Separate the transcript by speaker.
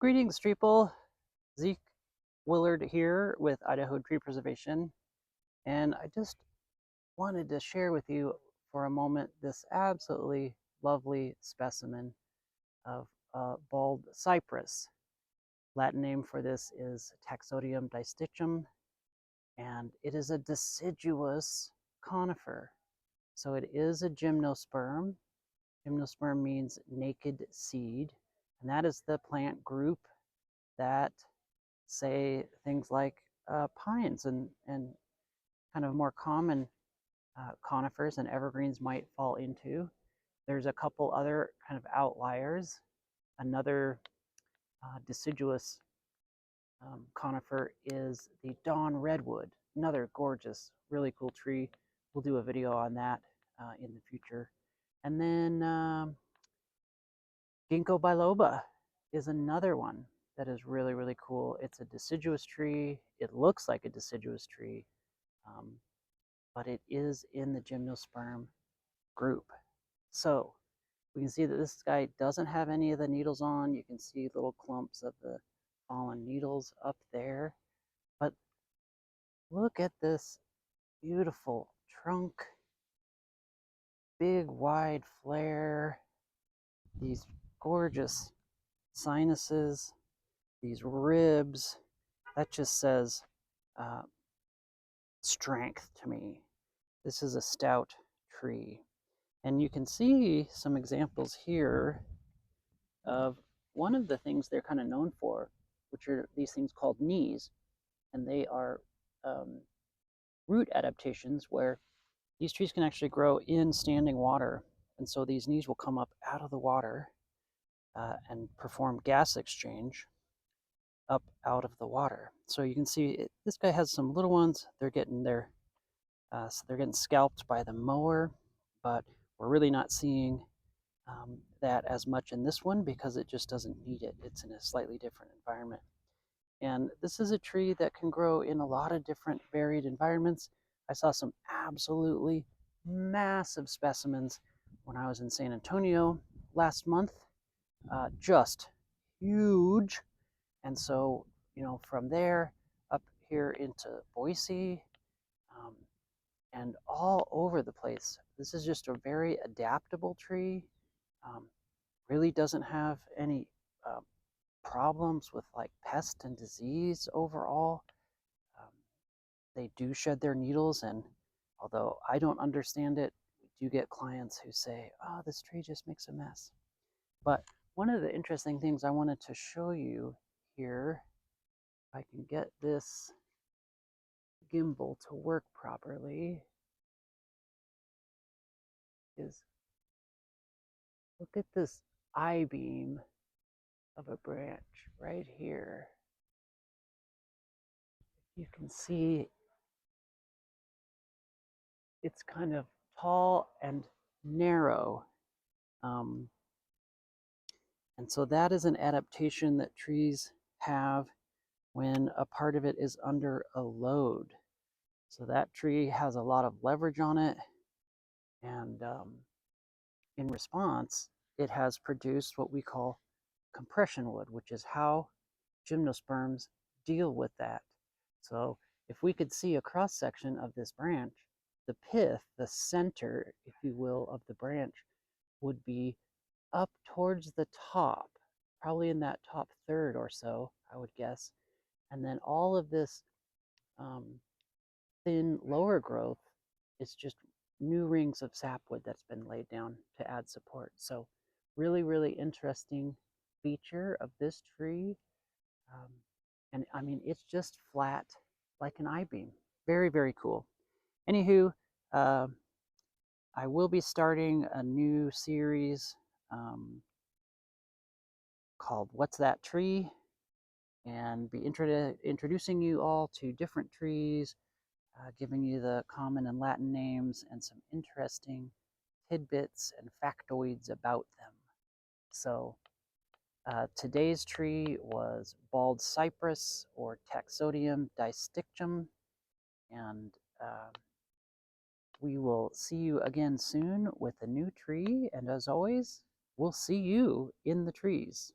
Speaker 1: Greetings, Streeple. Zeke Willard here with Idaho Tree Preservation, and I just wanted to share with you for a moment this absolutely lovely specimen of bald cypress. Latin name for this is Taxodium distichum, and it is a deciduous conifer. So it is a gymnosperm. Gymnosperm means naked seed, and that is the plant group that say things like pines and kind of more common conifers and evergreens might fall into. There's a couple other kind of outliers. Another deciduous conifer is the dawn redwood, another gorgeous, really cool tree. We'll do a video on that in the future. And then ginkgo biloba is another one that is really, really cool. It's a deciduous tree. It looks like a deciduous tree, but it is in the gymnosperm group. So we can see that this guy doesn't have any of the needles on. You can see little clumps of the fallen needles up there. But look at this beautiful trunk, big wide flare, these gorgeous sinuses, these ribs. That just says strength to me. This is a stout tree. And you can see some examples here of one of the things they're kind of known for, which are these things called knees. And they are root adaptations where these trees can actually grow in standing water. And so these knees will come up out of the water and perform gas exchange up out of the water. So you can see this guy has some little ones. They're getting so they're getting scalped by the mower, but we're really not seeing that as much in this one because it just doesn't need it. It's in a slightly different environment. And this is a tree that can grow in a lot of different varied environments. I saw some absolutely massive specimens when I was in San Antonio last month, just huge. And so, from there up here into Boise, and all over the place. This is just a very adaptable tree. Really doesn't have any problems with like pest and disease overall. They do shed their needles, and although I don't understand it, we do get clients who say, oh, this tree just makes a mess. But one of the interesting things I wanted to show you here, if I can get this gimbal to work properly, is look at this I-beam of a branch right here. You can see it's kind of tall and narrow. And so that is an adaptation that trees have when a part of it is under a load. So that tree has a lot of leverage on it, and in response, it has produced what we call compression wood, which is how gymnosperms deal with that. So if we could see a cross section of this branch, the pith, the center, if you will, of the branch would be up towards the top, probably in that top third or so, I would guess. And then all of this thin lower growth is just new rings of sapwood that's been laid down to add support. So really, really interesting feature of this tree. And I mean, it's just flat like an I-beam. Very, very cool. Anywho, I will be starting a new series called What's That Tree? And be introducing you all to different trees, giving you the common and Latin names and some interesting tidbits and factoids about them. So today's tree was bald cypress or Taxodium distichum, and we will see you again soon with a new tree, and as always, we'll see you in the trees.